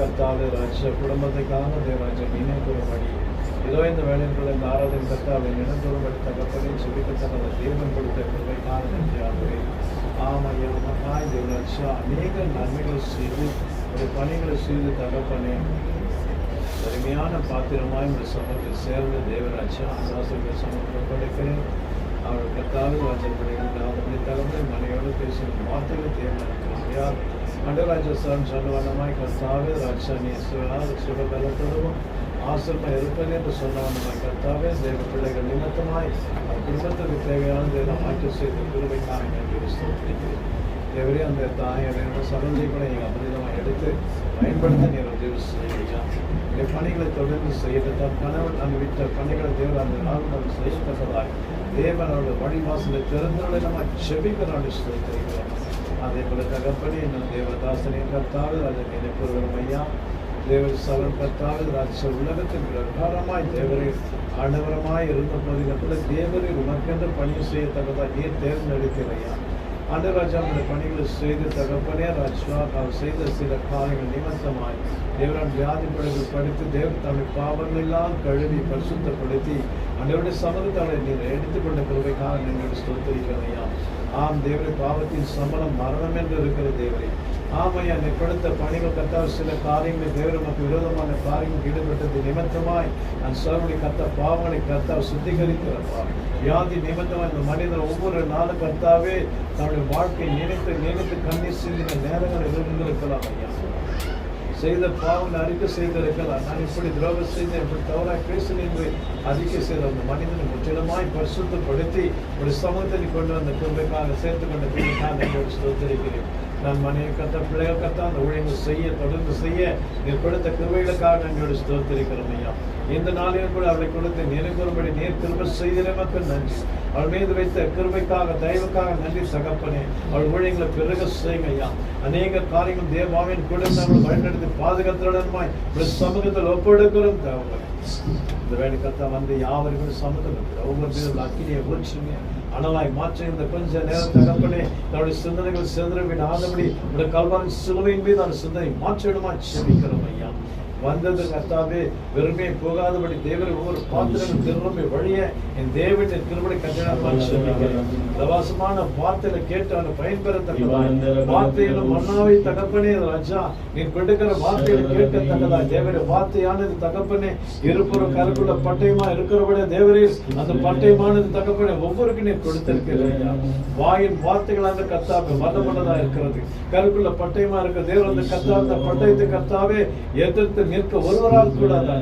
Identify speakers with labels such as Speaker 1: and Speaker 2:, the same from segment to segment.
Speaker 1: கர்த்தாவே ராஜா குடும்பத்துக்காக தேவராஜா நினைவுபடி இதோ இந்த வேலைகள் இந்த ஆராதனை கர்த்தாவை நினைவுபடி தகப்பனை சொல்லிக்கத்தக்க தேவன் கொடுத்த கிருபைக்காக நன்றியாகவே. ஆமையா மகாய் தேவராஜா அநேக நன்மைகள் செய்து ஒரு பணிகளை செய்து தகப்பனே அருமையான பாத்திரமாய் ஒரு சமூகத்தில் சேர்ந்த தேவராஜா ஆசாசிரியர் சமூகத்தில் படைக்கிறேன். அவர் கர்த்தாவே ராஜப்படைகளை தகவலை மனையோடு பேசும் வார்த்தைகள் தேர்ந்தெடுக்கிறார். மண்டராஜா சார் சொன்னவனமாய் கர்த்தாவே ராஜா நீ சுகபலத்தோடும் ஆசிரமா இருப்பது என்று சொன்னவனமாய் கர்த்தாவே தேவ பிள்ளைகள் நிமித்தமாய் குடும்பத்துக்கு தேவையான தேவ மாற்று செய்து கிருபைக்காக நன்றி ஸ்தோத்திரிக்கிறேன். தேவரே அந்த தாயோட சரஞ்சை கூட நீங்கள் அபரிதமாக எடுத்து பயன்படுத்த நீர் உதவி செய்யா. இந்த பணிகளை தொடர்ந்து செய்யப்பட்ட கணவன் அந்த விட்ட பணிகளை தேவர் அந்த நாள் செய்யப்பட்டதாய் தேவனோட வழிவாசலை திறந்தோட நம்ம செபிக்கிறான் ஸ்தோத்திரிக்கிறோம். அதே போல தகப்பனே இன்னும் தேவதாசனையும் கர்த்தாவே அதை நினைப்புறோம் ஐயா. தேவர் சவன் கர்த்தாவே ராஜ உலகத்தின் பிரகாரமாய் தேவரை ஆண்டவரமாய் இருந்த போதிலும் கூட தேவரை உனக்கென்று பணி செய்யத்தக்கதா நீர் தேர்ந்தெடுக்கிறையா. ஆண்டராஜா அந்த பணிகளை செய்து தகப்பனே ராஜா அவர் செய்த சில காரியங்கள் நிமித்தமாய் தேவரான் வியாதி படைகள் படித்து தேவன் தமிழ் பாவங்கள் எல்லாம் கழுவி பரிசுத்தப்படுத்தி அன்றைய சமூகத்தாளை நீங்கள் எடுத்துக்கொண்ட கிருபைக்காக நீங்கள் ஸ்தோத்திரிக்கிறதையா. ஆம் தேவரை பாவத்தின் சம்பளம் மரணம் என்று இருக்கிற தேவரை ஆமையா நீ கொடுத்த பணிகள் கத்தால் சில காரியங்களை தேவர் நமக்கு விரோதமான காரியங்கள் ஈடுபட்டது நிமித்தமாய் நான் சோழனுடைய கத்த பாவங்களை கத்தால் சுத்திகரிக்கிறப்பா. வியாதி நிமித்தமாக இந்த மனிதன் ஒவ்வொரு நாளும் கர்த்தாவே தன்னுடைய வாழ்க்கை நினைத்து கண்ணீர் சிந்தின நேரங்கள் இருந்திருக்கலாம் ஐயா. செய்த பாவங்களை அறிக்கை செய்திருக்கலாம். நான் இப்படி துரோகம் செய்தேன், இப்படி தவறாக பேசினேன் என்று அறிக்கை செய்த அந்த மனிதனை முற்றிலுமாய் பரிசுத்தப்படுத்தி ஒரு சமூகத்தை கொண்டு வந்த கிருபைக்காக சேர்த்து கொண்ட கிருபைக்காக நான் ஸ்தோத்திரிக்கிறேன். நான் மனைவி கத்த பிள்ளைகள் கத்த அந்த ஊழியங்கள் செய்ய தொடர்ந்து செய்ய நீர் கொடுத்த கிருபைகளுக்காக நாங்கள் ஸ்தோத்திரிக்கிறோம் ஐயா. இந்த நாளையும் கூட அவளை கொடுத்து நினைவுபடி நீர் கிருபை செய்திட மக்கள் நன்றி. அவள் மீது வைத்த கிருபைக்காக தயவுக்காக நன்றி தகப்பனே. அவள் ஊழியங்களை பிறகு செய்யுங்க ஐயா. அநேக காரியங்கள் தேவாவின் கூட நாங்கள் வழிநடத்தி பாதுகாத்துடனுமாய் ஒரு சமூகத்தில் ஒப்பெடுக்கிறோம் தேவை. இந்த வேலை கத்தா வந்து யாவரும் சமூகத்தில் ஒவ்வொரு அக்கினியை ஊற்றுங்க அனலாய் மாற்ற இந்த கொஞ்ச நேரம் தகப்பனே தன்னுடைய சிந்தனைகள் சிதறவிடாதபடி உடைய கல்வாரின் சிலுவையின் மீது அந்த சிந்தனை மாற்றிடுமா செபிக்கிறோம் ஐயா. வந்தது கர்த்தாவே வெறுமே போகாதபடி தேவரை ஒவ்வொரு பாத்திரங்கள் திரும்ப வழிய என் தேவனின் கிருபை கட்டணம் தவாசமான வார்த்தையில கேட்டு அவனை பயன்பெறத்தக்கதா வார்த்தையிலும் மன்னாவை தகப்பனே ராஜா நீ கொடுக்கிற வார்த்தையில கேட்கத்தக்கதா தேவரை வார்த்தையானது தகப்பனே இருபுறம் கருக்குள்ள பட்டயமா இருக்கிறபடியா தேவரே அந்த பட்டயமானது தகப்பனே ஒவ்வொருக்கு நீ கொடுத்திருக்கிறீங்க. வாயின் வார்த்தைகளாக கர்த்தாவே வல்லமல்லதா இருக்கிறது. கருக்குள்ள பட்டயமா இருக்கிற தேவர் அந்த கர்த்தாவே பட்டயத்தை கர்த்தாவே எதிர்த்து நிற்க ஒருவரால் கூடாது.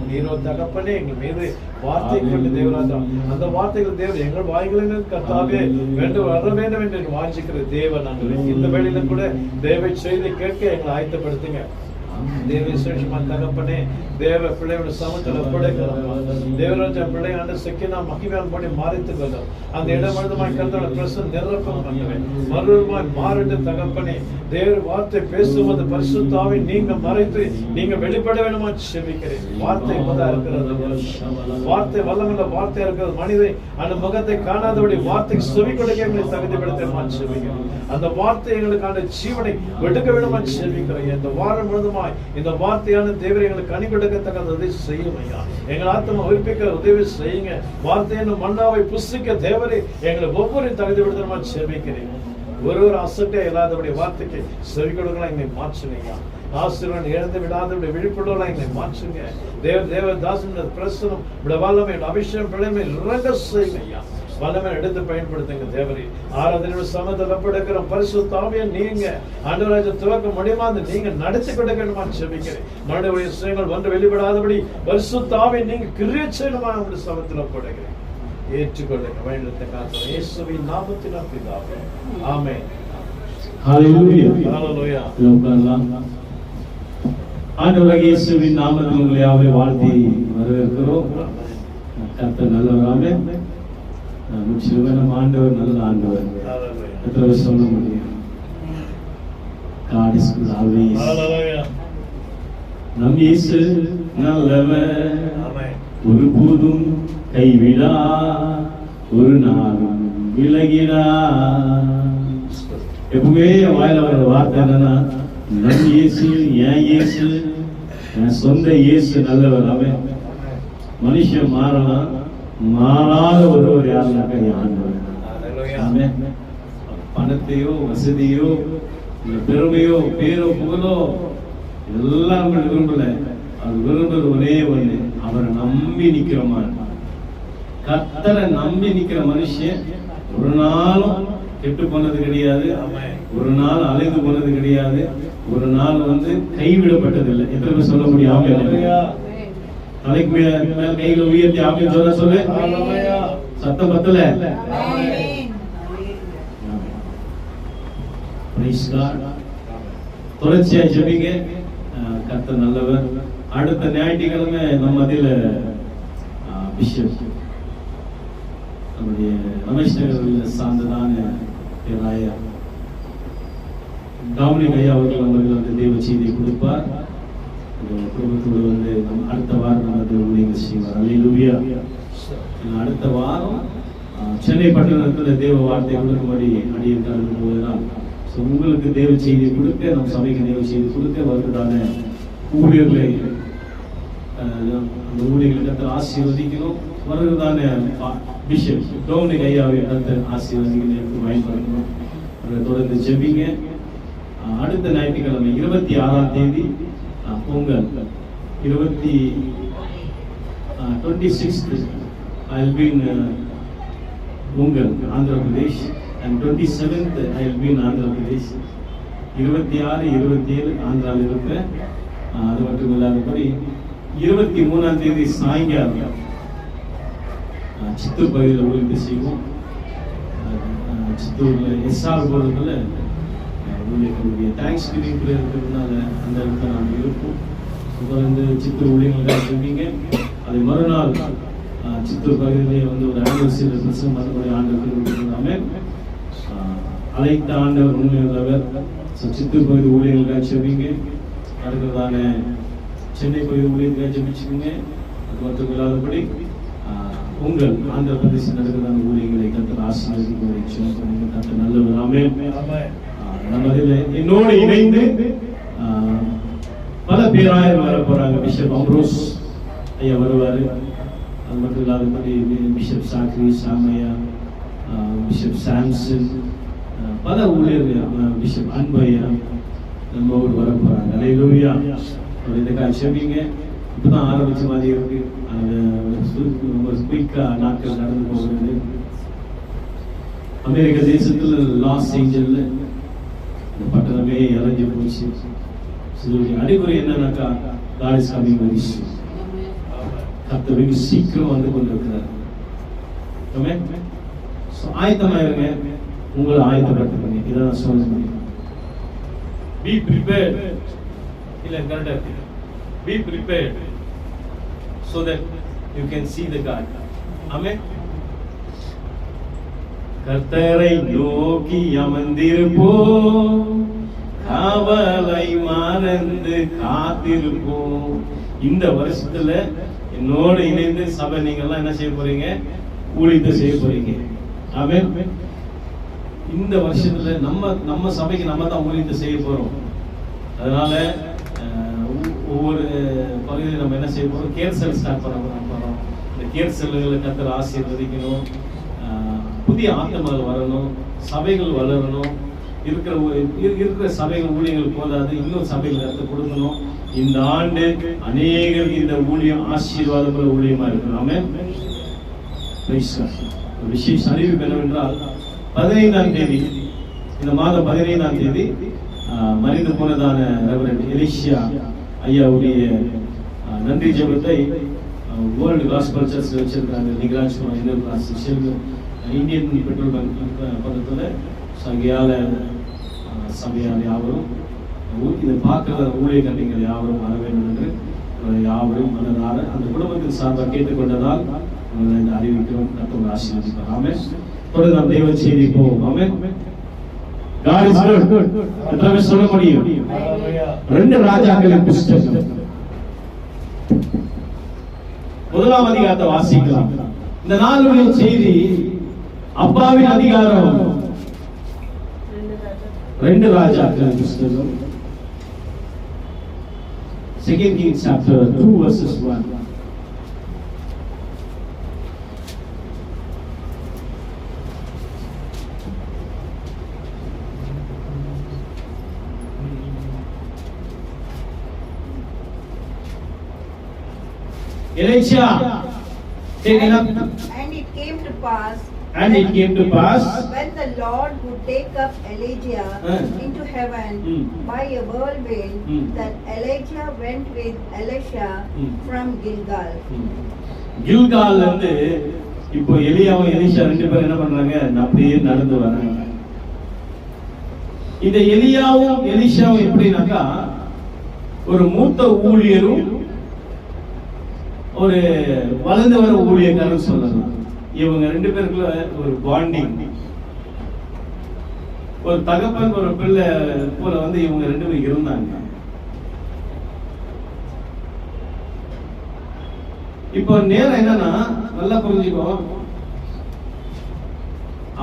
Speaker 1: நீரோ தகப்பனே எங்கள் மீது வார்த்தை கொண்டு தேவராஜா அந்த வார்த்தைகள் தேவன் எங்கள் வாய்களில் கர்த்தாவே வேண்டும் வர வேண்டும் என்று வாஞ்சிக்கிற தேவன் நாங்கள் இந்த வேளையில கூட தேவை செய்தி கேட்க எங்களை ஆயத்தப்படுத்துங்க. தேவ விசேஷமா தகப்பனே தேவ பிள்ளையோட சமத்துல ஒப்படைக்கிறோம். தேவராஜா பிள்ளையாண்டு செக்கினா மகிமையால் படி மாறித்துக் கொள்ளும். அந்த இடம் முழுதுமாய் கர்த்தரோட பிரசன்னம் நிரப்பம் பண்ணுவேன். மறுபடியும் மாறிட்டு தகப்பனே தேவ வார்த்தை பேசும்போது பரிசுத்தாவை நீங்க மறைத்து நீங்க வெளிப்பட வேணுமா செபிக்கிறேன். வார்த்தை முதா இருக்கிறது. வார்த்தை வல்லமுள்ள வார்த்தை இருக்கிறது. மனிதை அந்த முகத்தை காணாதபடி வார்த்தைக்கு செவி கொடுக்க எங்களை தகுதிப்படுத்த செபிக்கிறேன். அந்த வார்த்தை எங்களுக்கான ஜீவனை எடுக்க வேணுமா செபிக்கிறேன். இந்த வாரம் முழுதுமா இந்த வார்த்தையான தேவரை எங்களுக்கு கனி கொடுக்கத்தக்க உதவி செய்யும் ஐயா. எங்கள் ஆத்மா உயிர்ப்பிக்க உதவி செய்யுங்க. வார்த்தையான மன்னாவை புசிக்க தேவரை எங்களை ஒவ்வொரு தகுதிப்படுத்தமா செபிக்கிறேன். ஒரு அசட்டே இல்லாதபடி வார்த்தைக்கு செவி கொடுக்கலாம் எங்களை மாற்றுங்க. ஆசீர்வாதம் இழந்து விடாதபடி விழிப்புள்ளவர்களாக எங்களை மாற்றுங்க. தேவதாசன் பிரசனம் வல்லமை அபிஷேகம் பிள்ளைமை இறங்க செய்யுங்க ஐயா. வல்லமை எடுத்து பயன்படுத்துங்க தேவரி. ஆராதனை சமத்தில் ஒப்படைக்கிற பரிசுத்தாவியை நீங்க ஆண்டவராஜ துவக்க முடியுமா நீங்க நடத்தி கொடுக்கணுமா செபிக்கிறேன். மனித விஷயங்கள் வந்து வெளிப்படாதபடி பரிசுத்தாவியை நீங்க கிரியை செய்யணுமா உங்களுடைய சமத்தில் ஒப்படைக்கிறேன். ஏற்றுக்கொள்ளுங்க வழிநடத்த காத்து இயேசுவின் நாமத்தினால் பிதாவே ஆமென்.
Speaker 2: ஹல்லேலூயா
Speaker 1: ஹல்லேலூயா.
Speaker 2: ஆண்டவராகிய இயேசுவின் நாமத்தில் உங்களை யாவரை வாழ்த்தி வரவேற்கிறோம். கர்த்தர் நல்லவராமே. ஆண்டவர் நல்ல ஆண்டவர். எத்தனை சொல்ல முடியும்? God is always. நம் இயேசு நல்லவர். ஒருபோதும் கைவிடா, ஒரு நாளும் விலகிடா. எப்பவுமே வாயில வர வார்த்தை என்னன்னா நம் இயேசு, என் இயேசு, என் சொந்த இயேசு நல்லவர். அவன் மனுஷன் மாறலாம், மாறாத ஒருவர் யாருனாக்கா என் ஆண்டவர். ஆமென். பணத்தையோ வசதியோ இல்ல பெருமையோ பேரோ புகழோ எல்லாம் நம்ம விரும்பல. அது விரும்புறது ஒரே ஒண்ணு, அவரை நம்பி நிக்கிறோமா. கர்த்தரை நம்பி நிக்கிற மனுஷன் ஒரு நாளும் கெட்டு போனது கிடையாது, ஒரு நாள் அலைந்து போனது கிடையாது, ஒரு நாள் கைவிடப்பட்டது இல்லை. எத்தனை பேர் சொல்ல முடியும்? தலைக்கு மேல கைகளை உயர்த்தி ஆமென் சொல்ல சொல்லு. சத்தம் பத்தல. தொடர்ச்சியா ஜெபிங்க. கர்த்தர் நல்லவர். அடுத்த ஞாயிற்றுக்கிழமை நம்ம மத்தியில பிஷப் நம்முடைய ரமேஷ் நகரில் சார்ந்ததான பேராயர் டாமினிக் ஐயா அவர்கள் நம்மளுக்கு தேவ செய்தியை கொடுப்பார். குடும்பத்தோடு அடுத்த வாரம் நம்ம ஊழியர்கள் செய்வார். அல்லேலூயா. அடுத்த வாரம் சென்னை பட்டணத்தில் தேவ வார்த்தை கொடுக்கும்படி அடியை கலந்து போவதால் உங்களுக்கு தேவ செய்தியை கொடுக்க, நம் சபைக்கு தேவ செய்தி கொடுக்க வருவதான ஊழியர்களை அந்த ஊழியர்களுக்கு ஆசீர்வதிக்கணும். வருவதான பிஷப் டோமினிக் ஐயாவை ஆசீர்வதிக்கணும், பயன்படுத்தணும். அதை தொடர்ந்து ஜெபிங்க. அடுத்த ஞாயிற்றுக்கிழமை 26ஆம் தேதி Pongal. 26th I will be in Ungal, Andhra Pradesh, and 27th I will be in Andhra Pradesh. 26, 27 ஆந்திராவில் இருப்பேன். அது மட்டும் இல்லாதபடி 23ஆம் தேதி சாயங்காலம் சித்தூர் பகுதியில் ஊழியத்தை செய்வோம். சித்தூர்ல எஸ்ஆர் போறதுல ஊழியர்களுடைய தேங்க்ஸ் கிவிங் இருக்கிறதுனால அந்த இடத்துல நாம் இருப்போம். தொடர்ந்து சித்தூர் ஊழியர்கள் சொல்வீங்க. அதை மறுநாள் சித்தூர் பகுதியிலே ஒரு ஆனிவர்சரி பிரசங்கம் பண்ணக்கூடிய ஆண்டவர்கள் அழைத்த ஆண்டவர் உண்மையுள்ளவர். சித்தூர் பகுதி ஊழியர்களுக்காக சொல்வீங்க. அடுத்ததான சென்னை பகுதி ஊழியர்களுக்காக ஜெபிச்சுக்கோங்க. அது மட்டும் இல்லாதபடி உங்கள் ஆந்திர பிரதேசம் நடக்கிறதான ஊழியர்களை கர்த்தர் ஆசீர்வதிக்க கர்த்தர் நல்லவர். ஆமென். நம்ம என்னோடு இணைந்து பல பேராயர் வர போறாங்க. பிஷப் அம்ரோஸ் ஐயா வருவாரு. அது மட்டும் இல்லாதபடி பிஷப் சாக்ரி சாமையா, பிஷப் சாம்சன், பல ஊழியர்கள், பிஷப் அன்பையா நம்மோடு வர போறாங்க. அல்லேலூயா. இதுக்காக செபிங்க. இப்பதான் ஆரம்பிச்ச மாதிரி இருக்கு. குயிக்கா நாட்கள் நடந்து போகிறது. அமெரிக்க தேசத்துல லாஸ் ஏஞ்சல்ல பட்டணமே இறங்கி போச்சு. அறிகுறி என்னன்னாக்கா God is coming very soon. கர்த்தர் வெகு சீக்கிரம் வந்து கொண்டிருக்கிறார். ஆமென். ஆயத்தமாயிருங்க, உங்களை ஆயத்தப்படுத்துங்க. இதை நான் சொல்ல முடியும். Be prepared. இல்ல கரெக்டா Be prepared so that you can see the God. Amen. கர்த்தரை நோக்கி அமர்ந்திருப்போம், காவலை மறந்து காத்திருப்போம். இந்த வருஷத்துல என்னோட இணைந்து சபை நீங்கெல்லாம் என்ன செய்ய போறீங்க? ஊழியத்தை செய்ய போறீங்க. ஆமென். இந்த வருஷத்துல நம்ம சபைக்கு நம்ம தான் ஊழியத்தை செய்ய போறோம். அதனால ஒவ்வொரு பகுதியில் நம்ம என்ன செய்ய போறோம்? கேர் செல் ஸ்டார்ட் பண்ண போறோம். இந்த கேர் செல்லுகளை கர்த்தர் ஆசீர்வதிக்கணும். புதிய ஆத்மாக்கள் வரணும், சபைகள் வளரணும். இருக்கிற சபைகள் ஊழியர்கள் போதாது, இன்னும் சபைகள் கர்த்தர் கொடுக்கணும். இந்த ஆண்டு அநேகருக்கு இந்த ஊழியம் ஆசீர்வாதமுள்ள ஊழியமா இருக்கணும். ஆமென். விசேஷ அறிவிப்பு என்னவென்றால் 15ஆம் தேதி, இந்த மாதம் 15ஆம் தேதி மறைந்து போனதான ரெவரண்ட் எலிஷியா ஐயாவுடைய நன்றி ஜெபத்தை வேர்ல்டு காஸ்பல் சர்ச்ல வச்சிருக்காங்க. நிகராஜ் இந்தியன் பெட்ரோல் பங்க் பக்கத்துல சங்கையால சபையால் யாவரும் இதை பார்க்கிற ஊழியர்கள் நீங்கள் யாவரும் வர வேண்டும் என்று யாவரும் மனதார அந்த குடும்பத்தின் சார்பாக கேட்டுக்கொண்டதால் இந்த அறிவிக்கிறோம். கர்த்தர் ஆசீர்வதிப்பார். ஆமென். தொடர்ந்து நாம் தேவ செய்தி போவோம். ஆமென். God is good. எத்தனை சொல்ல முடியும்? 2 ராஜாக்களின் புஸ்தகம் 1ஆம் அதிகாரத்தை வாசிக்கலாம். இந்த நாளுடைய செய்தி அப்பாவின் அதிகாரம் 2 ராஜாக்களின் புஸ்தகம் 2 Kings chapter 2 verses 1. Elisha, take it up.
Speaker 3: And it came to pass,
Speaker 2: And it came to pass,
Speaker 3: when the Lord would take up Elijah into heaven by a whirlwind, that Elijah went with Elisha from Gilgal.
Speaker 2: கில்கால்ல இருந்து இப்போ எலியாவும் எலிஷா ரெண்டு பேரும் என்ன பண்றாங்க? அப்படியே நடந்து வராங்க. இந்த எலியாவும் எலிஷாவும் எப்படின்னாக்கா, ஒரு மூத்த ஊழியரும் ஒரு வளர்ந்து வர ஊழியக்காரன் சொல்லலாம். இவங்க ரெண்டு பேருக்குள்ள ஒரு பாண்டிங், ஒரு தகப்பன் ஒரு பிள்ளை போல வந்து இவங்க ரெண்டு பேரும் இருந்தாங்க. இப்போ நேரம் என்னன்னா, நல்லா புரிஞ்சுக்கோ,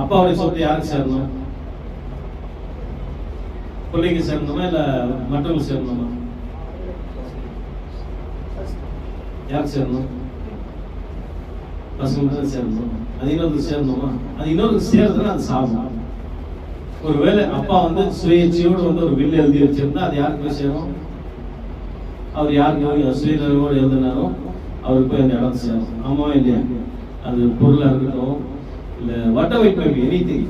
Speaker 2: அப்பாவுடைய சொத்து யாருக்கு சேரணும்? பிள்ளைக்கு சேரணுமா இல்ல மற்றவங்களுக்கு சேரணுமா? யாருக்கு சேரணும்? பசங்க தான் சேரணும். அது இன்னொருக்கு சேரணுமா? அது இன்னொருக்கு சேர்றதுன்னா அது சாபம். ஒருவேளை அப்பா வந்து சுயேட்சையோடு வந்து ஒரு வில் எழுதி வச்சிருந்தா அது யாருக்கு போய் சேரும்? அவர் யாருக்கு சுயநலவோடு எழுதினாரோ அவருக்கு போய் அந்த இடம் சேரும். ஆமா இல்லையா? அது பொருளா இருக்கட்டும், இல்ல whatever it may be, anything.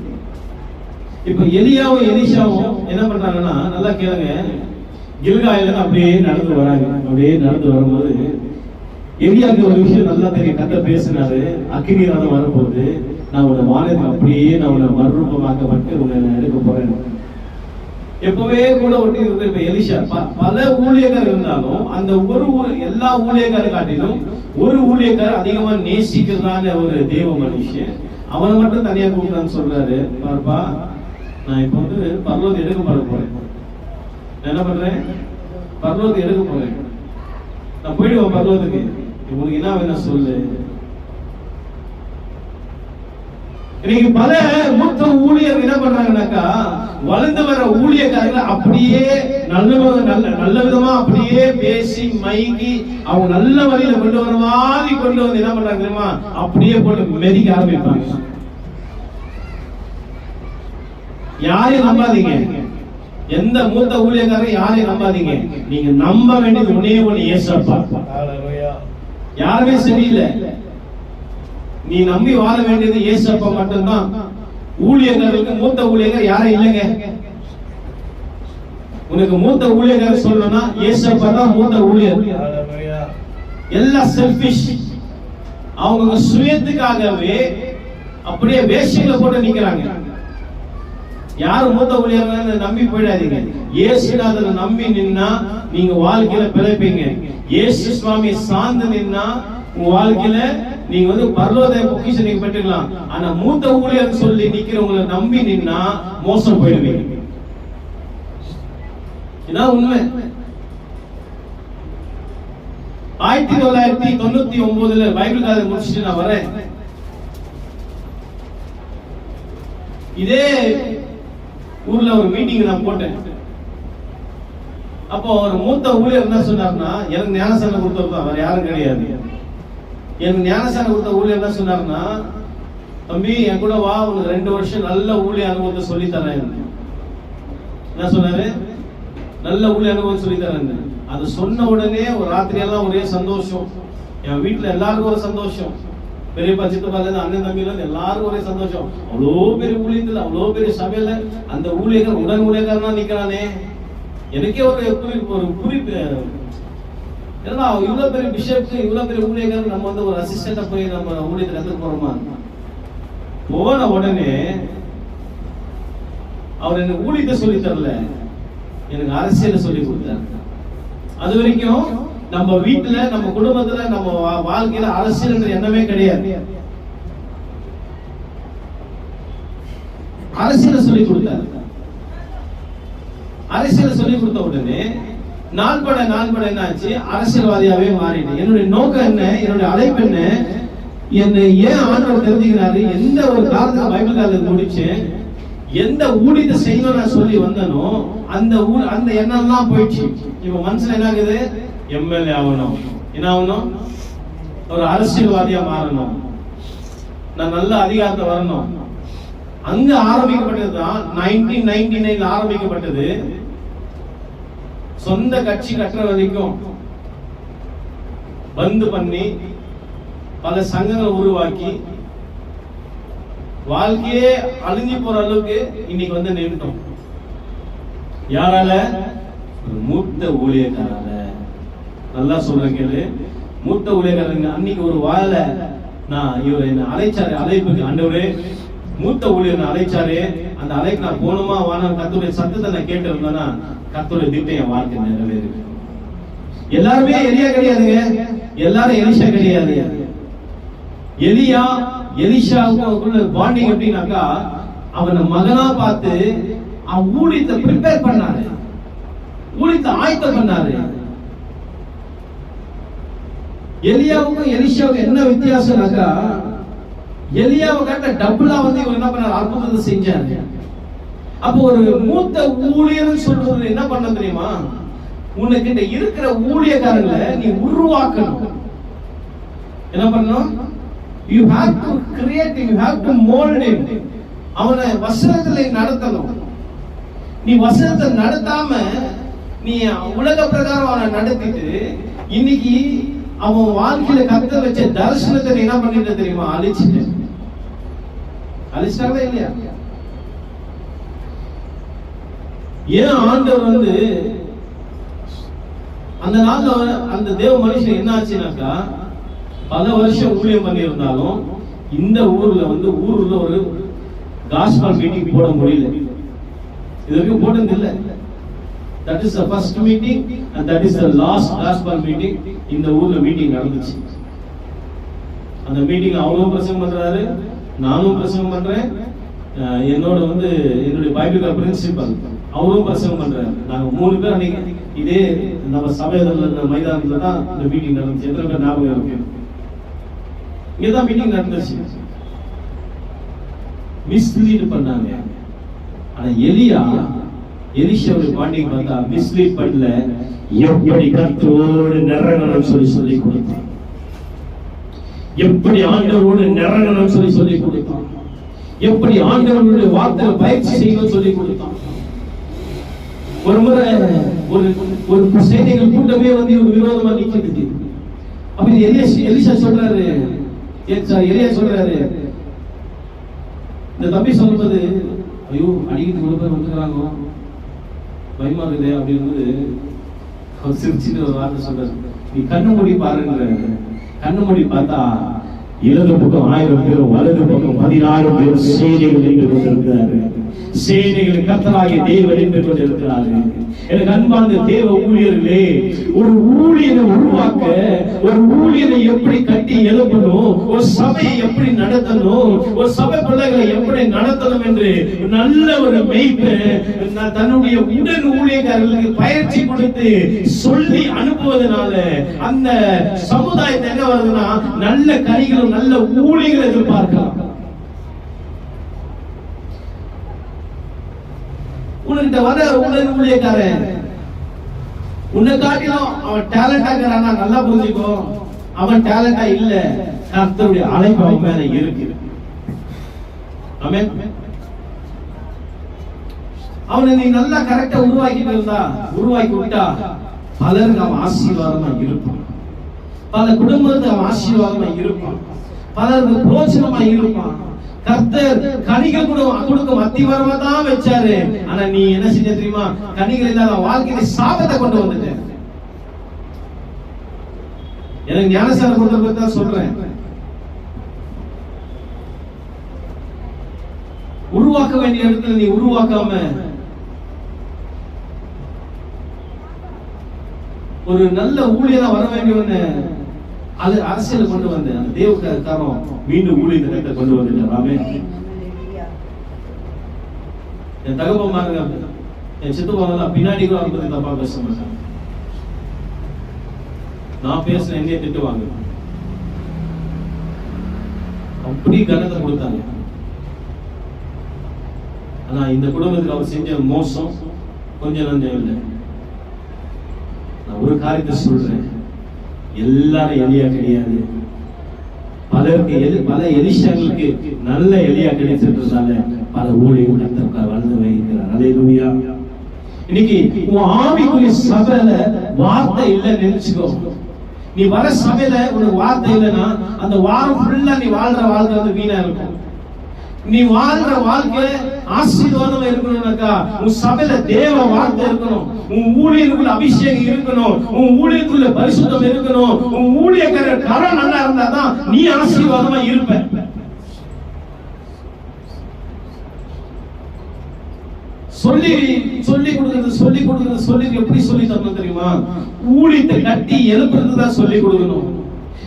Speaker 2: இப்ப எலியாவும் எலிஷாவும் என்ன பண்றாங்கன்னா, நல்லா கேளுங்க, கில்காயில அப்படியே நடந்து வராங்க. அப்படியே நடந்து வரும்போது எலியாவுக்கு ஒரு விஷயம் நல்லா தெரியும். கத்த பேசினாரு, அக்கினியானது வரும்போது நான் உன்னை வானத்துக்கு அப்படியே நான் உன்னை மறுரூபமாக்கப்பட்டு உன்னை எடுக்க போறேன். எப்பவே கூட ஒட்டி இருந்த இப்ப எலிஷா பல ஊழியர்கள் இருந்தாலும் அந்த ஒரு எல்லா ஊழியக்காரை காட்டிலும் ஒரு ஊழியக்காரர் அதிகமா நேசிக்கிறதான ஒரு தேவ மனுஷன். அவனை மட்டும் தனியா கூப்பிட்டான்னு சொல்றாரு, பாருப்பா நான் இப்ப வந்து பரலோகத்தை எடுக்க போறேன். நான் என்ன பண்றேன்? பரலோகத்தை எடுக்க போறேன். நான் போயிடுவேன் பரலோகத்துக்கு. உங்களுக்கு என்ன வேணும் சொல்லு. இன்னைக்கு பல மூத்த ஊழியர் என்ன பண்றாங்கன்னாக்கா, வளர்ந்து வர ஊழியக்காரர்கள் அப்படியே நல்ல விதமா அப்படியே பேசி மைக்கி அவங்க நல்ல வழியில கொண்டு வர மாதிரி கொண்டு வந்து என்ன பண்றாங்க தெரியுமா? அப்படியே போட்டு மெதிக்க ஆரம்பிப்பாங்க. யாரையும் நம்பாதீங்க. எந்த மூத்த ஊழியக்காரரும் யாரையும் நம்பாதீங்க. நீங்க நம்ப வேண்டியது ஒன்னே ஒண்ணு, இயேசுப்பா. யாருமே சரியில்லை. நீ நம்பி வாழ வேண்டியது இயேசுப்பா மட்டும்தான். ஊழியர்களுக்கு மூத்த ஊழியர்கள் யாரும் இல்லைங்க. உனக்கு மூத்த ஊழியர்கள் சொல்லணும்னா இயேசுப்பா தான் மூத்த ஊழியர். எல்லாம் செல்ஃபிஷ். அவங்க சுயத்துக்காகவே அப்படியே வேஷங்களை போட்டு நிக்கிறாங்க. யாரு மூத்த ஊழியர்கள் நம்பி போயிடாதீங்க. இயேசுநாதரை நம்பி நின்னா நீங்க வாழ்க்கையில பிழைப்பீங்க. இயேசு சுவாமி சார்ந்து நின்னா உங்க வாழ்க்கையில நீங்க வந்து பரலோக பொக்கிஷம் நீங்க பெற்றுக்கலாம். ஆனா மூத்த ஊழியர் சொல்லி நிக்கிறவங்களை நம்பி நின்னா மோசம் போயிடுவீங்க. இதான் உண்மை. 1999 பைபிள் காலேஜ் முடிச்சுட்டு நான் வரேன். இதே ஊர்ல ஒரு மீட்டிங் நான் போட்டேன். அப்போ ஒரு மூத்த ஊழியர் என்ன சொன்னார்னா, எனக்கு ஞானசானம் கொடுத்தவர் தான், வேற யாரும் கிடையாது. எனக்கு ஞானசானம் கொடுத்த ஊழியர் என்ன சொன்னார்னா, தம்பி என் கூட வா, உனக்கு 2 வருஷம் நல்ல ஊழிய அனுபவத்தை சொல்லி தரேன். என்ன சொன்னாரு? நல்ல ஊழிய அனுபவம் சொல்லி தரேன். அது சொன்ன உடனே ஒரு ராத்திரி எல்லாம் ஒரே சந்தோஷம். என் வீட்டுல எல்லாருக்கும் ஒரு சந்தோஷம். பெரியப்பா சித்தப்பால இருந்து அண்ணன் தம்பியில இருந்து எல்லாருக்கும் ஒரே சந்தோஷம். அவ்வளோ பெரிய ஊழியத்துல அவ்வளோ பெரிய சபையில அந்த ஊழியர்கள் உடன் ஊழியக்காரனா நிக்கிறானே. எனக்கே ஒரு குறிப்பு, ஏன்னா இவ்வளவு பெரிய பிஷப்க்கு இவ்வளவு பெரிய ஊழியக்காரர் நம்ம வந்து ஒரு அசிஸ்டண்டா போய் நம்ம ஊழியத்தை கத்துக்க போறோமா? போன உடனே அவர் எனக்கு ஊழியத்தை சொல்லி தரல, எனக்கு அரசியலை சொல்லி கொடுத்தார். அது வரைக்கும் நம்ம வீட்டுல நம்ம குடும்பத்துல நம்ம வாழ்க்கையில அரசியல் எண்ணமே கிடையாது. அரசியலை சொல்லி கொடுத்தார். அரசியலை சொல்லி கொடுத்த உடனே நாள்பட என்ன ஆச்சு? அரசியல்வாதியாவே மாறிட்டேன். என்னுடைய நோக்கம் என்ன? என்னுடைய அழைப்பு என்ன? என்னை ஏன் ஆண்டவர் தெரிஞ்சுக்கிறாரு? எந்த ஒரு காலத்துல பைபிள் காலேஜ் முடிச்சேன், எந்த ஊழியத்தை செய்யணும் நான் சொல்லி வந்தனோ அந்த எண்ணம் எல்லாம் போயிடுச்சு. இப்ப மனசுல என்ன ஆகுது? எம்எல்ஏ ஆகணும், என்ன ஆகணும், ஒரு அரசியல்வாதியா மாறணும், நான் நல்ல அதிகாரத்தை வரணும். அங்க ஆரம்பிக்கப்பட்டதுதான் 1999 ஆரம்பிக்கப்பட்டது. சொந்த கட்சி கட்டுற வரைக்கும் பந்து பண்ணி பல சங்கங்களை உருவாக்கி வாழ்க்கையே அழிஞ்சு போற அளவுக்கு இன்னைக்கு வந்து நின்றுட்டோம். யாரால? ஒரு மூத்த ஊழியக்காரால. நல்லா சொல்றேன் கேளு, மூத்த ஊழியக்காரங்க. அன்னைக்கு ஒரு வாழை நான் இவர் என்ன அழைச்சாரு, அழைப்புக்கு ஆண்டவரே மூத்த ஊழியர் அழைச்சாரு, அந்த அழைப்பு நான் போகணுமா வானா கர்த்தருடைய சத்தத்தை நான் கேட்டு இருந்தேன்னா கர்த்தருடைய திட்டம் என் வாழ்க்கை நிறைவேறு. எல்லாருமே எலியா கிடையாதுங்க, எல்லாரும் எலிஷா கிடையாது. எலியா எலிஷாவுக்குள்ள பாண்டிங் எப்படின்னாக்கா, அவனை மகனா பார்த்து அவன் ஊழியத்தை ப்ரிப்பேர் பண்ணாரு, ஊழியத்தை ஆயத்தம் பண்ணாரு. எலியாவுக்கும் எலிஷாவுக்கும் என்ன வித்தியாசம்னாக்கா, எலியாவை காட்ட டபுளா வந்து இவர் என்ன பண்ணாரு, அற்புதத்தை செஞ்சாரு. அப்போ ஒரு மூத்த ஊழியர் சொல்றது என்ன பண்ண தெரியுமா, உனக்கிட்ட இருக்கிற ஊழியக்காரங்களை நீ உருவாக்கணும். என்ன பண்ணணும்? You have to create him, you have to mold him. அவனை வசனத்துல நடத்தணும். நீ வசனத்தை நடத்தாம நீ உலக பிரகாரம் அவனை நடத்திட்டு இன்னைக்கு அவன் வாழ்க்கையில கத்த வச்ச தரிசனத்தை நீ என்ன பண்ணிட்ட தெரியுமா, அழிச்சிட்ட. அழிச்சிட்டாங்களா இல்லையா? ஏன் ஆண்டவர் வந்து அந்த நாள்ல அந்த தேவ மனுஷன் என்ன ஆச்சுனாக்கா, பல வருஷம் ஊழியம் பண்ணி இருந்தாலும் இந்த ஊர்ல வந்து ஊர்ல ஒரு காஸ்பல் மீட்டிங் போட முடியல. இதுவரைக்கும் போட்டது இல்ல. That is the first meeting and that is the last gospel meeting. இந்த ஊர்ல மீட்டிங் நடந்துச்சு. அந்த மீட்டிங் அவரும் பிரசங்கம் பண்றாரு, நானும் பிரசங்கம் பண்றேன், என்னோட வந்து என்னுடைய பைபிள் பிரின்சிபல் அவரும் பிரசங்கம் பண்றாரு. நாங்க 3 பேர் அன்னைக்கு இதே நம்ம சபையில மைதானத்துல தான் இந்த மீட்டிங் நடந்துச்சு. எத்தனை பேர் ஞாபகம் இருக்கு? இங்கதான் மீட்டிங் நடந்துச்சு. மிஸ்லீட் பண்ணாங்க. ஆனா எலிஷாவுடைய பாண்டிங் பார்த்தா மிஸ்லீட் பண்ணல, எப்படி கர்த்தரோடு நெருங்கணும் சொல்லி கொடுத்தான், எப்படி ஆண்டவரோடு நெருங்கணும் சொல்லி கொடுத்தான், எப்படி ஆண்டவருடைய வார்த்தை பயிற்சி செய்யணும் சொல்லி கொடுத்தான். ஒரு முறை ஒரு சேனைகள் கூட்டமே வந்து இவர் விரோதமா நிற்கிறது. அப்ப எலிஷா சொல்றாரு, எலியா சொல்றாரு, இந்த தம்பி சொல்லும்போது ஐயோ அடிக்கிட்டு இவ்வளவு பேர் வந்துக்கிறாங்க பயமா இருக்குது அப்படின்னு அவர் சிரிச்சுட்டு ஒரு வார்த்தை சொல்றாரு, நீ கண்ணு மூடி பாருங்க. கண்ணு மூடி பார்த்தா இடது பக்கம் 1000 பேரும் வலது பக்கம் 16 பேரும் சேனைகள் நின்று கொண்டிருக்கிறார்கள். சேனைகள் கர்த்தராகிய தேவன் நின்று கொண்டிருக்கிறார்கள். எனக்கு அன்பார்ந்த தேவ ஊழியர்களே, ஒரு ஊழியரை உருவாக்க, ஒரு ஊழியரை எப்படி கட்டி எழுப்பணும், ஒரு சபையை எப்படி நடத்தணும், ஒரு சபை பிள்ளைகளை எப்படி நடத்தணும் என்று நல்ல ஒரு மேய்ப்பன் தன்னுடைய உடன் ஊழியக்காரர்களுக்கு பயிற்சி கொடுத்து சொல்லி அனுப்புவதனால அந்த சமுதாயத்தை என்ன வருதுன்னா, நல்ல கனிகளும் நல்ல ஊழியர்கள் எதிர்பார்க்கலாம். உனக்கிட்ட வர உடன் ஊழியக்காரன் உன்னை காட்டிலும் அவன் டேலண்டா இருக்கிறானா நல்லா புரிஞ்சுக்கோ. அவன் டேலண்டா இல்ல, கர்த்தருடைய அழைப்பு அவன் மேல இருக்கு. ஆமென். அவனை நீ நல்லா கரெக்டா உருவாக்கி விட்டா பலருக்கு அவன் ஆசீர்வாதமா இருப்பான், பல குடும்பத்துக்கு அவன் ஆசீர்வாதமா இருப்பான், பலருக்கு பிரோஜனமா இருப்பான். கர்த்தர் கனிகள் கொடுக்கும் அத்திவரமா தான் வச்சாரு. ஆனா நீ என்ன செஞ்ச தெரியுமா, கனிகள் இல்லாத வாழ்க்கையில சாபத்தை கொண்டு வந்துட்ட. எனக்கு ஞானசார கொடுத்த தான் சொல்றேன். உருவாக்க வேண்டிய இடத்துல நீ உருவாக்காம ஒரு நல்ல ஊழியரா வர வேண்டியவன அது அரசியல் கொண்டு வந்த அந்த தேவக்காரம் மீண்டும் ஊழியத்தை கொண்டு வந்துட்டாரு. என் தகப்பமாருங்க, என் சித்தப்பாங்க பின்னாடி கூட அதை பத்தி தப்பா பேச மாட்டாங்க. நான் பேசுன என்னைய திட்டுவாங்க, அப்படி கனத்தை கொடுத்தாங்க. ஆனா இந்த குடும்பத்துக்கு அவர் செஞ்ச மோசம் கொஞ்சம் நஞ்சம் இல்லை. நான் ஒரு காரியத்தை சொல்றேன், எல்லாரும் எலியா கிடையாது. பல எலிஷாக்களுக்கு நல்ல எலியா கிடைச்சிருக்கிறதால பல ஊழியர்கள் வளர்ந்து வைக்கிறார். அல்லேலூயா. இன்னைக்கு உன் ஆவிக்குரிய சபையில வார்த்தை இல்லைன்னு நினைச்சுக்கோ. நீ வர சபையில உனக்கு வார்த்தை இல்லைன்னா அந்த வாரம் ஃபுல்லா நீ வாழ்ற வாழ்க்கை வந்து வீணா இருக்கும். நீ வாழ்ற வாழ்க்கை ஆசீர்வாதமா இருக்கணும்னாக்கா உன் சபையில தேவ வார்த்தை இருக்கணும், உன் ஊழியருக்குள்ள அபிஷேகம் இருக்கணும், உன் ஊழியருக்குள்ள பரிசுத்தம் இருக்கணும், உன் ஊழியக்கார கரம் நல்லா இருந்தாதான் நீ ஆசீர்வாதமா இருப்ப. சொல்லி கொடுக்கிறது எப்படி சொல்லி தரணும் தெரியுமா? ஊழியத்தை கட்டி எழுப்புறது தான் சொல்லி கொடுக்கணும்.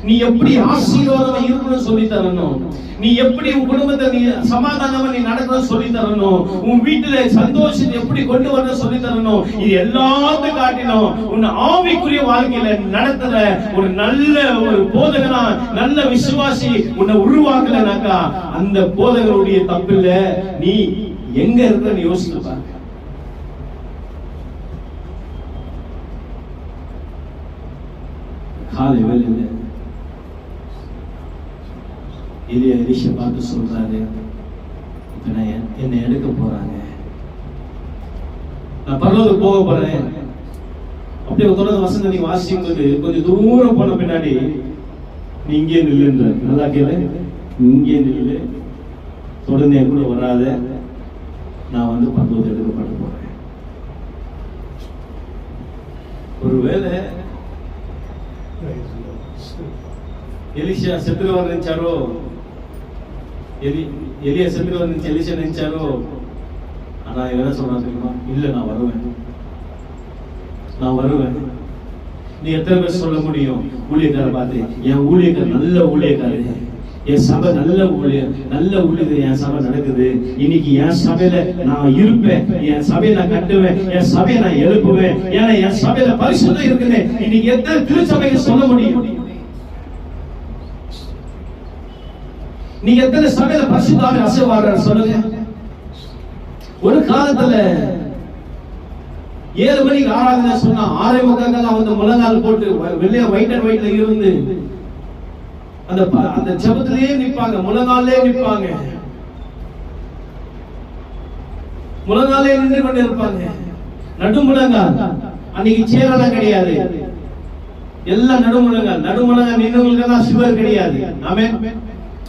Speaker 2: நீ எப்படி ஆசீர்வாதமா இருக்கணும் சொல்லி தரணும். நீ எப்படி உன் குடும்பத்தை நீ சமாதானமா நீ நடக்கணும் சொல்லி தரணும். உன் வீட்டுல சந்தோஷத்தை எப்படி கொண்டு வரணும் சொல்லி தரணும். இது எல்லாத்தையும் காட்டினோம் உன் ஆவிக்குரிய வாழ்க்கையில நடத்துற ஒரு நல்ல ஒரு போதகனா, நல்ல விசுவாசி உன்னை உருவாக்கலனாக்கா அந்த போதகருடைய தப்பில்ல. நீ எங்க இருக்க யோசித்து பாருங்க. காலை வேலையில எலிஷா பார்த்து சொல்றாரு, என்னை எடுக்க போறாங்க, நான் பரலோகத்துக்கு போக போறேன். அப்படியே தொடர்ந்து வசந்த நீ வாசிக்கும்போது கொஞ்சம் தூரம் போன பின்னாடி நீ இங்கே நில்லுன்ற. நல்லா கேளு, இங்கே நில்லு, தொடர்ந்து என் கூட வராத, நான் வந்து பரலோகத்தை எடுக்கப்பட போறேன். ஒருவேளை எலிஷா செத்துருவார் நினைச்சாரோ, எலியா செத்துருவார் நினைச்சு எலிஷா நினைச்சாரோ. ஆனா என்ன சொல்றான் தெரியுமா? இல்ல, நான் வருவேன். நீ எத்தனை பேர் சொல்ல முடியும்? ஊழியக்கார பார்த்து, என் ஊழியக்கார நல்ல ஊழியக்காரு, என் சபை நல்ல ஊழியர், என் சபை நடக்குது, இன்னைக்கு என் சபையில நான் இருப்பேன், என் சபையை நான் கட்டுவேன், என் சபையை நான் எழுப்புவேன், ஏன்னா என் சபையில பரிசுத்தம் இருக்குது. இன்னைக்கு எத்தனை திருச்சபைக்கு சொல்ல முடியும்? நீங்க எத்தனை சபையில பரிசுத்தாவின் அசைவாடுறாரு சொல்லுங்க. ஒரு காலத்துல 7 மணிக்கு ஆராதனை சொன்னா 6:45 வந்து முழங்கால் போட்டு வெள்ளைய ஒயிட் அண்ட் ஒயிட்ல இருந்து அந்த ஜெபத்திலேயே நிப்பாங்க, முழங்காலே நிப்பாங்க, முழங்காலே நின்று கொண்டு இருப்பாங்க. நடுமுழங்கால் அன்னைக்கு சேரெல்லாம் கிடையாது, எல்லாம் நடுமுழங்கால் நின்றவங்களுக்கு தான் சுகர் கிடையாது. ஆமென்.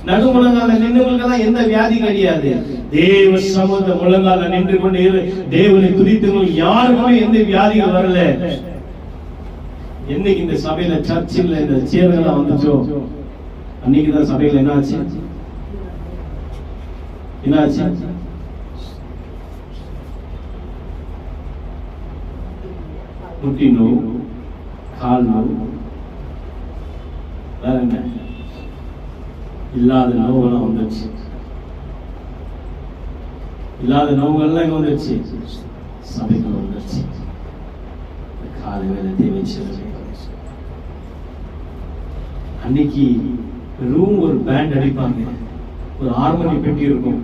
Speaker 2: நடுமுழங்கால நின்றவங்களுக்கு எந்த வியாதி கிடையாது. தேவ சமூக முழங்கால நின்று கொண்டு தேவனை துதித்தவங்க யாருக்குமே எந்த வியாதிகள் வரல. என்னைக்கு இந்த சபையில சர்ச்சில் இந்த சேர்கள்லாம் வந்துச்சோ அன்னைக்குதான் சபையில என்னாச்சு? முட்டி நோவு, கால் நோவு, வேற என்ன இல்லாத நோவெல்லாம் வந்துச்சு. இல்லாத நோவுகள்லாம் எங்க வந்துருச்சு? சபைக்குள்ள வந்துருச்சு. காலை வேலை தேவை. அன்னைக்கு ரூம் ஒரு பேண்ட் அடிப்பாங்க, ஒரு ஹார்மோனி பெட்டி இருக்கும்,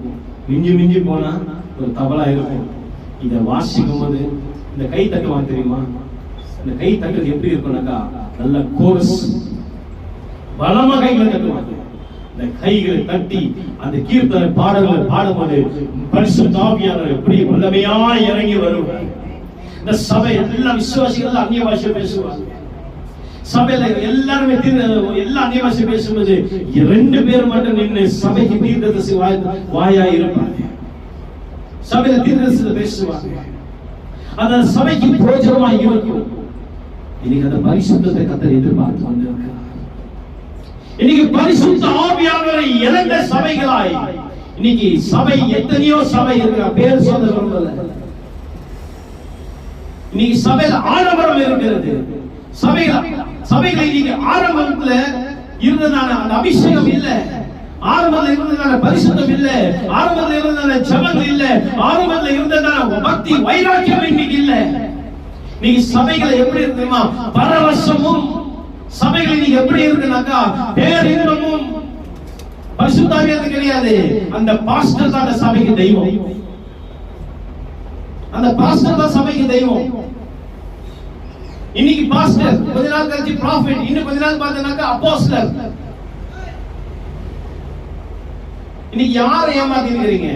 Speaker 2: மிஞ்சி போனா ஒரு தபலா இருக்கும். இதை வாசிக்கும் போது இந்த கை தட்டுவாங்க தெரியுமா? இந்த கை தட்டுறது எப்படி இருக்கும்னாக்கா நல்ல கோரஸ் பலமா கைகளை தட்டுவாங்க. இந்த கைகளை தட்டி அந்த கீர்த்தனை பாடல்களை பாடும்போது பரிசுத்த ஆவியானவர் எப்படி வல்லமையா இறங்கி வருவார். இந்த சபை எல்லா விசுவாசிகள் அந்நிய பாஷை பேசுவாங்க. சபையில எல்லாருமே எல்லா அந்நிய பாஷை பேசும்போது 2 பேர் மட்டும் நின்று சபைக்கு தீர்க்கதரிசி வாயா இருப்பாங்க. சபையில தீர்க்கதரிசி பேசுவாங்க. அந்த சபைக்கு பிரயோஜனமா இருக்கும். இன்னைக்கு அந்த பரிசுத்தத்தை கர்த்தர் எதிர்பார்த்து வந்திருக்கிறார். இன்னைக்கு பரிசுத்த ஆவியானவரை இழந்த சபைகளாய் இன்னைக்கு சபை எத்தனையோ சபை இருக்கிற பேர் சொல்ல விரும்பல. இன்னைக்கு சபையில ஆடம்பரம் இருக்கிறது. சபைகள் இன்னைக்கு ஆரம்பத்துல இருந்ததான அந்த அபிஷேகம் இல்ல, ஆரம்பத்துல இருந்ததான பரிசுத்தம் இல்ல, ஆரம்பத்துல இருந்ததான ஜெபங்கள் இல்ல, ஆரம்பத்துல இருந்ததான பக்தி வைராக்கியம் இன்னைக்கு இல்ல. இன்னைக்கு சபைகள் எப்படி இருக்குமா? பரவசமும் சபைகள் இன்னைக்கு எப்படி இருக்குனாக்கா பேரின்பமும் பரிசுத்த ஆவியானவர் கிடையாது. அந்த பாஸ்டர் தான் சபைக்கு தெய்வம். அந்த பாஸ்டர் தான் சபைக்கு தெய்வம். இன்னைக்கு பாஸ்டர், கொஞ்ச நாள் கழிச்சு ப்ராஃபெட், இன்னும் கொஞ்ச நாள் பார்த்தனாக்கா அப்போஸ்தலர். இன்னைக்கு யாரை ஏமாத்தி இருக்கிறீங்க?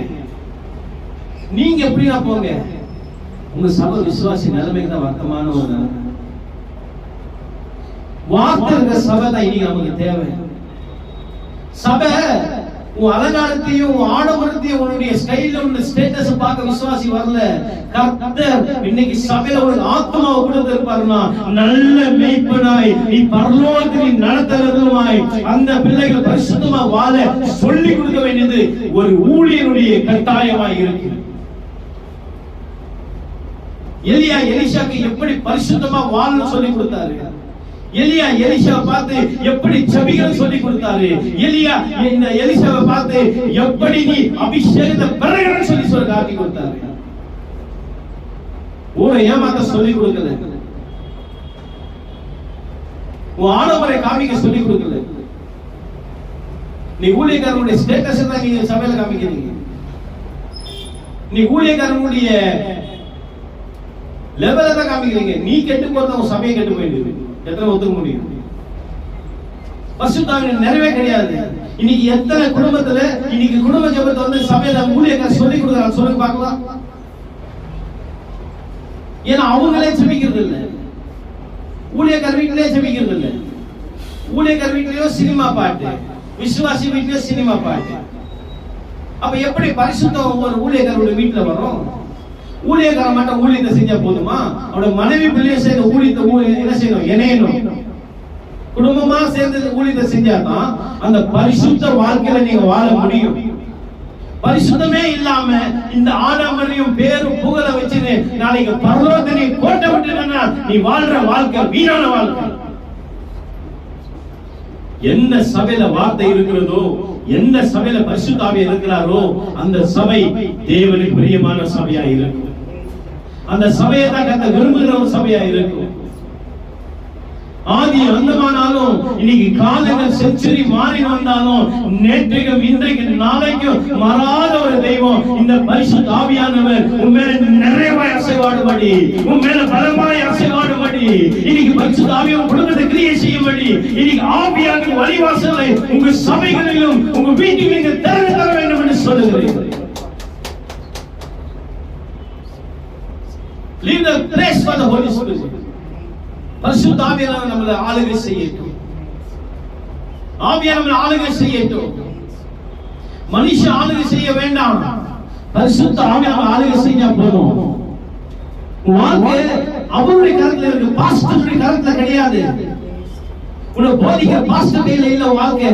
Speaker 2: நீங்க எப்படியா போங்க? உங்க சபை விசுவாசி நிலைமைக்கு தான் வர்த்தமான ஒரு நிலைமை. வார்த்தை இருக்கிற சபை தான் இன்னைக்கு நமக்கு தேவை. சபை உன் அலங்காரத்தையும் ஆடம்பரத்தையும் உன்னுடைய ஸ்டைல்ல உன்னுடைய ஸ்டேட்டஸ் பார்க்க விசுவாசி வரல. கர்த்தர் இன்னைக்கு சபையில ஒரு ஆத்மாவை கொடுத்திருப்பாருன்னா, நல்ல மேய்ப்பனாய் நீ பரலோகத்தில் நடத்துறதுமாய் அந்த பிள்ளைகள் பரிசுத்தமா வாழ சொல்லி கொடுக்க வேண்டியது ஒரு ஊழியனுடைய கட்டாயமாய் இருக்கு. எலியா எலிஷாக்கு எப்படி பரிசுத்தமா வாழணும்னு சொல்லி கொடுத்தாரு. எலியா எலிஷாவை பார்த்து எப்படி ஜெபிக்கணும் சொல்லி கொடுத்தாரு. எலியா இந்த எலிஷாவை பார்த்து எப்படி நீ அபிஷேகத்தை பெறணும்னு சொல்லி காட்டி கொடுத்தாரு. ஊரை ஏமாத்த சொல்லி கொடுக்கல, உன் ஆடவரை காமிக்க சொல்லி கொடுக்கல. நீ ஊழியக்காரனுடைய ஸ்டேட்டஸ் தான் நீங்க சபையில காமிக்கிறீங்க. நீ ஊழியக்காரனுடைய லெவல தான் காமிக்கிறீங்க. நீ கெட்டு போறத உன் சபையை கெட்டு போயிடுது. எத்தனை ஒத்துக்க முடியும்? பரிசுத்தாவின் நிறைவே கிடையாது. இன்னைக்கு எத்தனை குடும்பத்துல இன்னைக்கு குடும்ப ஜெபத்தை வந்து சபையில ஊழியக்காரர் சொல்லி கொடுக்குறாங்க, சொல்லுங்க பார்க்கலாம். ஏன்னா அவங்களே ஜெபிக்கிறது இல்லை, ஊழியக்காரர் வீட்டிலே ஜெபிக்கிறது இல்லை. ஊழியக்காரர் வீட்லயோ சினிமா பாட்டு, விசுவாசி வீட்லயோ சினிமா பாட்டு. அப்ப எப்படி பரிசுத்தம் ஒரு ஊழியக்காரருடைய வீட்டுல வரும்? ஊழியக்காரன் மட்டும் ஊழியத்தை செஞ்சா போதுமா? அவனோட மனைவி பிள்ளைய சேர்ந்த ஊழியத்தை என்ன செய்யணும்? இணையணும். குடும்பமா சேர்ந்து ஊழியத்தை செஞ்சாதான் அந்த பரிசுத்த வாழ்க்கையில நீங்க வாழ முடியும். பரிசுத்தமே இல்லாம இந்த ஆடம்பரையும் பேரும் புகழ வச்சு நாளைக்கு பரலோகத்தை நீ கோட்டை விட்டுனா நீ வாழ்ற வாழ்க்கை வீணான வாழ்க்கை. என்ன சபையில வார்த்தை இருக்கிறதோ, எந்த சபையில பரிசுத்த ஆவியார் இருக்கிறாரோ அந்த சபை தேவனுக்கு பிரியமான சபையா இருக்கும். அந்த சபையை தான் கர்த்தர் விரும்புகிற ஒரு சபையா இருக்கும். ஆதி அந்தமானாலும் இன்னைக்கு காலங்கள் செஞ்சுரி மாறி வந்தாலும் நேற்றைக்கும் இன்றைக்கும் நாளைக்கும் மாறாத ஒரு தெய்வம் இந்த பரிசுத்த ஆவியானவர் உன் மேல நிறைவாய் அசைவாடுபடி, உன் மேல பலமாய் அசைவாடுபடி, இன்னைக்கு பரிசுத்த ஆவியானவர் குடும்பத்தை கிரியை செய்யும்படி இன்னைக்கு ஆவியானவர் வழிவாசலை உங்க சபைகளிலும் உங்க வீட்டிலும் நீங்க திறந்து தர வேண்டும் என்று சொல்லுகிறேன். Leave the place for the Holy Spirit. பரிசுத்த ஆவியானவர் நம்மளை ஆளுகை செய்யட்டும். ஆவியானவர் ஆளுகை செய்யட்டும். மனுஷ ஆளுகை செய்ய வேண்டாம். பரிசுத்த ஆவியானவர் ஆளுகை செஞ்சா போதும். வாழ்க்கை அவருடைய கரத்துல இருக்கு, பாஸ்டருடைய கரத்துல கிடையாது. உன்னை போதிக்க பாஸ்டர் கையில இல்ல வாழ்க்கை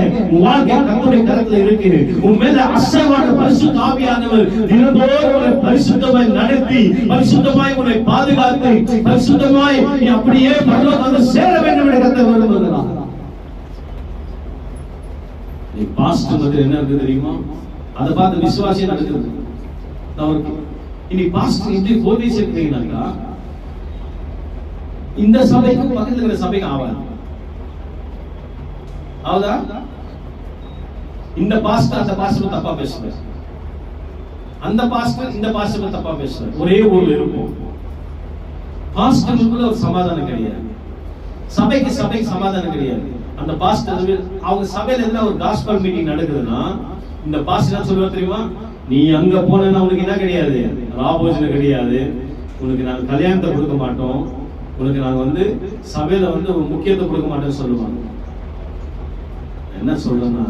Speaker 2: கர்த்தருடைய கரத்துல இருக்கு. உன் மேல அசைவாட பரிசுத்த ஆவியானவர் தினந்தோறும் உன்னை பரிசுத்தமாய் நடத்தி, பரிசுத்தமாய் உன்னை பாதுகாத்து, பரிசுத்தமாய் நீ அப்படியே பரலோகத்துல சேர வேண்டும் என்று கர்த்தர் விரும்புகிறார். நீ பாஸ்டர் வந்து என்ன இருக்கு தெரியுமா? அதை பார்த்து விசுவாசியா நடக்குது. இனி பாஸ்டர் எப்படி போதி சேர்க்கிறீங்கன்னாக்கா இந்த சபைக்கும் பக்கத்துல இருக்கிற சபைக்கு ஆவாது. ஆவுதா? இந்த பாஸ்டர் அந்த பாஸ்டர் தப்பா பேசுறாரு, அந்த பாஸ்டர் இந்த பாஸ்டர் தப்பா பேசுறாரு. ஒரே ஊர்ல இருக்கும். பாஸ்டருக்குள்ள ஒரு சமாதானம் கிடையாது, சபைக்கு சமாதானம் கிடையாது. அந்த பாஸ்டர் அவங்க சபையில எதுனா ஒரு காஸ்பல் மீட்டிங் நடக்குதுன்னா இந்த பாஸ்டர் என்ன சொல்லுவார் தெரியுமா? நீ அங்க போனா உனக்கு என்ன கிடையாது? ராபோஜனை கிடையாது, உனக்கு நாங்க கல்யாணத்தை கொடுக்க மாட்டோம், உனக்கு நாங்க வந்து சபையில வந்து ஒரு முக்கியத்துவம் கொடுக்க மாட்டோம்னு சொல்லுவாங்க. என்ன சொல்றேன்னா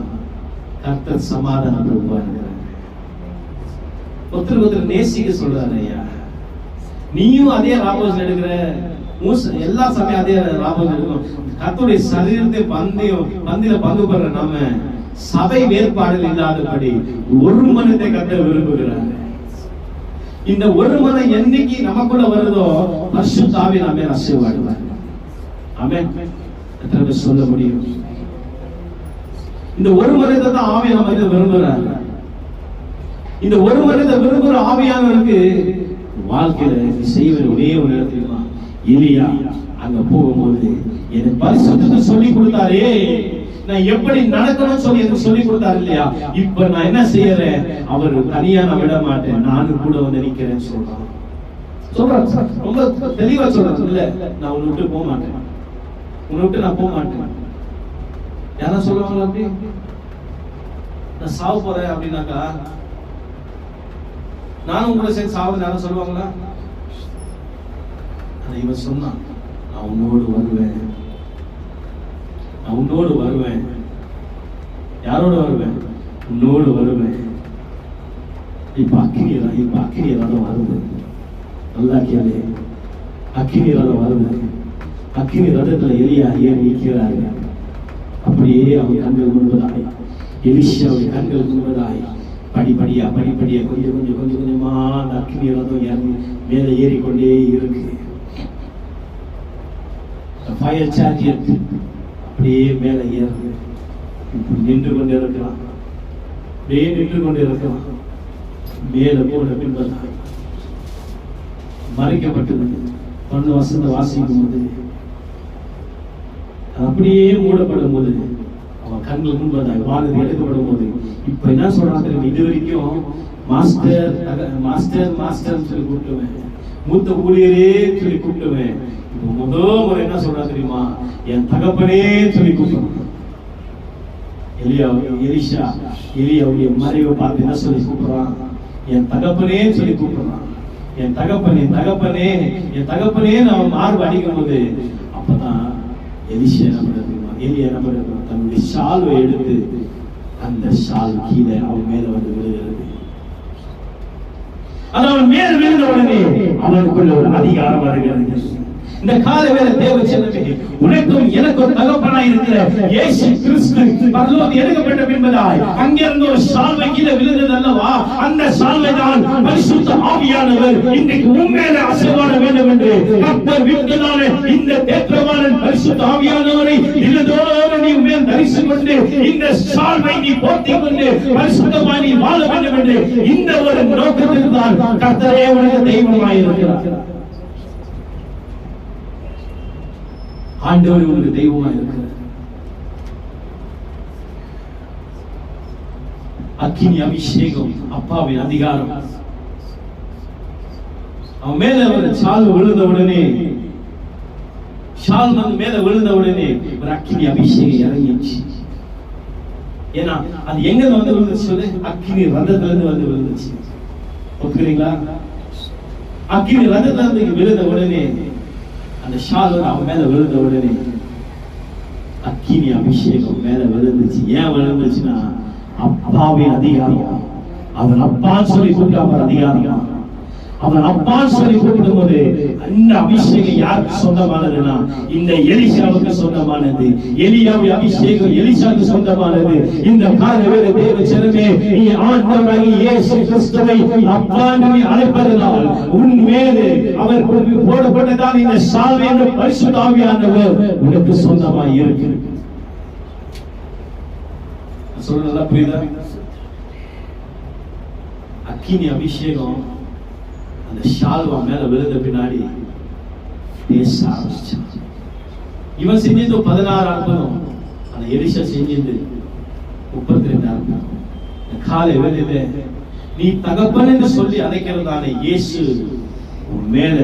Speaker 2: கர்த்தர் சமாதானப்படுவார். ஒருத்தர் நேசிக்க சொல்றாரு. ஐயா நீயும் அதே ராபோஜன் எடுக்கிற, எல்லா சமயம் அதே ராபோஜன் எடுக்கணும். கர்த்தருடைய சரீரத்தை பந்தில பங்கு பெற நாம சபை வேறுபாடுகள் இல்லாதபடி ஒரு மனத்தை கர்த்தர் விரும்புகிறார். இந்த ஒரு மனம் என்னைக்கு நமக்குள்ள வருதோ பரிசுத்த ஆவி நாமே அசைவாடுவார். ஆமென். எத்தனை பேர் சொல்ல முடியும்? இந்த ஒரு மனத்தை தான் ஆவியானவர் விரும்புகிறார். இந்த ஒரு மனத்தை விரும்புகிற ஆவியானவருக்கு வாழ்க்கையில செய்ய வேண்டிய ஒரே ஒரு இடத்துல எலியா அங்க போகும்போது எனக்கு பரிசுத்தத்தை சொல்லி கொடுத்தாரே, நான் எப்படி நடக்கணும்னு சொல்லி எனக்கு சொல்லி கொடுத்தாரு இல்லையா? இப்ப நான் என்ன செய்யறேன்? அவர் தனியா நான் விட மாட்டேன், நானும் கூட வந்து நிக்கிறேன்னு சொல்றான். சொல்றாரு, ரொம்ப தெளிவா சொல்றாரு, இல்ல நான் உன்னை விட்டு போக மாட்டேன், உன்னை விட்டு நான் போக மாட்டேன். யாரும் சொல்லுவாங்களா அப்படி? நான் சாவ போறேன் அப்படின்னாக்கா நானும் உங்களை சேர்ந்து சாவது யாரும் சொல்லுவாங்களா? ஆனா இவன் சொன்னான், நான் உன்னோடு வருவேன், நான் உன்னோடு வருவேன். யாரோட வருவேன்? உன்னோடு வருவேன். இப்ப அக்கினி ரதம் வருது. நல்லா கேளு, அக்கினி ரதம் வருது. அக்கினி ரதத்துல எலியா ஏறி நிற்கிறாரு. அப்படியே அவன் கண்கள் முன்பதாய், எலிஷாவுடைய கண்கள் முன்பதாய் படிப்படியா கொஞ்சமா அந்த அக்கினி ரதம் மேல ஏறிக்கொண்டே இருக்கு. ஃபயர் சார்ஜியட் அப்படியே மேல ஏறுது. நின்று கொண்டு இருக்கிறான், அப்படியே நின்று கொண்டு இருக்கிறான். மேல போன பின்பதாய் மறைக்கப்பட்டது. பொண்ணு வசந்த வாசிக்கும் போது அப்படியே மூடப்படும் போது அவன் கண்கள் முன்பதாய் வானதி எடுக்கப்படும் போது இப்ப என்ன சொல்றாங்க? இது வரைக்கும் மாஸ்டர் மாஸ்டர் மாஸ்டர் சொல்லி கூப்பிட்டுவேன், மூத்த ஊழியரே சொல்லி கூப்பிட்டுவேன். இப்ப முதல் முறை என்ன சொல்றா தெரியுமா? என் தகப்பனே சொல்லி கூப்பிடுவான். எலியாவுடைய மறைவை பார்த்து என்ன சொல்லி கூப்பிடுறான்? என் தகப்பனே சொல்லி கூப்பிடுறான். என் தகப்பனே தகப்பனே என் தகப்பனே அவன் மார்பு அடிக்கும் போது அப்பதான் எலியா என்ன பண்றது? தன்னுடைய ஷால்வை எடுத்து அந்த ஷால் கீழே அவன் மேல வந்து விழுகிறது. அது அவன் மேல விழுந்த உடனே அவனுக்குள்ள ஒரு அதிகாரம் வருகிறது. இந்த கால வேளை தேவ செல்லமே, உனக்கும் எனக்கும் தகப்பனாய் இருக்கிற இயேசு கிறிஸ்து பரலோகம் எடுக்கப்பட்ட பின்பதாய் அங்கிருந்து ஒரு சால்வை கீழே விழுந்தது அல்லவா? அந்த சால்வை தான் பரிசுத்த ஆவியானவர் இன்றைக்கு உண்மையில அசைவாட வேண்டும் என்று கர்த்தர் விட்டதான இந்த தேற்றவாளன் பரிசுத்த ஆவியானவரை இல்லதோடு நீ மேல் தரிசித்துக் கொண்டு இந்த சால்வை நீ போர்த்திக் கொண்டு பரிசுத்தமாய் நீ வாழ வேண்டும் என்று இந்த ஒரு நோக்கத்திற்கு தான் கர்த்தரே உனக்கு தெய்வமாய் இருக்கிறார். ஆண்டவர் உங்களுக்கு தெய்வமா இருக்கிறார். அக்கினி அபிஷேகம், அப்பாவின் அதிகாரம். அவன் மேல ஒரு ஷால் விழுந்த உடனே ஒரு அக்கினி அபிஷேகம் இறங்கிச்சு. ஏன்னா அது எங்க வந்து விழுந்துச்சு? அக்கினி ரதத்துல இருந்து வந்து விழுந்துச்சு. ஒத்துக்கிறீங்களா? அக்கினி ரதத்துல இருந்து விழுந்த உடனே அந்த ஷால் அவன் மேல விழுந்த உடனே அக்கினி அபிஷேகம் மேல விழுந்துச்சு. ஏன் விழுந்துச்சுன்னா அப்பாவின் அதிகாரம். அவன் அப்பான்னு சொல்லி கூப்பிட்டு அவர் அதிகாரம். அவன் அப்பான்னு சொல்லி கூப்பிடும் போது அந்த அபிஷேகம் யாருக்கு சொந்தமானதுன்னா இந்த எலிஷாவுக்கு சொந்தமானது. எலியாவுடைய அபிஷேகம் எலிஷாவுக்கு சொந்தமானது. இந்த காலவேளை தேவ ஜனமே, நீ ஆண்டவராகிய இயேசு கிறிஸ்துவை அப்பா என்று அழைப்பதனால் உன் மீது அவர் போடப்பட்டதால் இந்த சால்வை என்ற பரிசுத்த ஆவியானவர் உனக்கு சொந்தமாய் இருக்கு. சொல்ல நல்லா புரியுதா? அக்கினி அபிஷேகம் அந்த ஷால்வா மேல விழுந்த பின்னாடி பேச ஆரம்பிச்சான். இவன் செஞ்சது 16 அற்புதம், அந்த எலிஷா செஞ்சது 32 அற்புதம். காலை வேளையில நீ தகப்பன் என்று சொல்லி அழைக்கிறதான இயேசு உன் மேல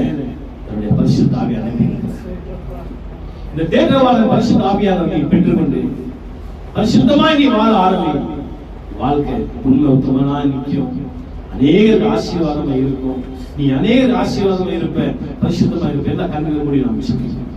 Speaker 2: தன்னுடைய பரிசுத்த ஆவியை அனுப்பினார். இந்த தேற்றவாளன் பரிசுத்த ஆவியானவரை நீ பெற்றுக்கொண்டு பரிசுத்தமாய் நீ வாழ ஆரம்பி. வாழ்க்கை உண்மை உத்தமனாய் நிற்கும். அநேக ஆசீர்வாதமா இருக்கும். நீ அநேக ஆசீர்வாதமா இருப்ப, பரிசுத்தமா இருப்ப. எல்லா கண்களும் மூடி நாம் விசுவாசிக்கிறோம்.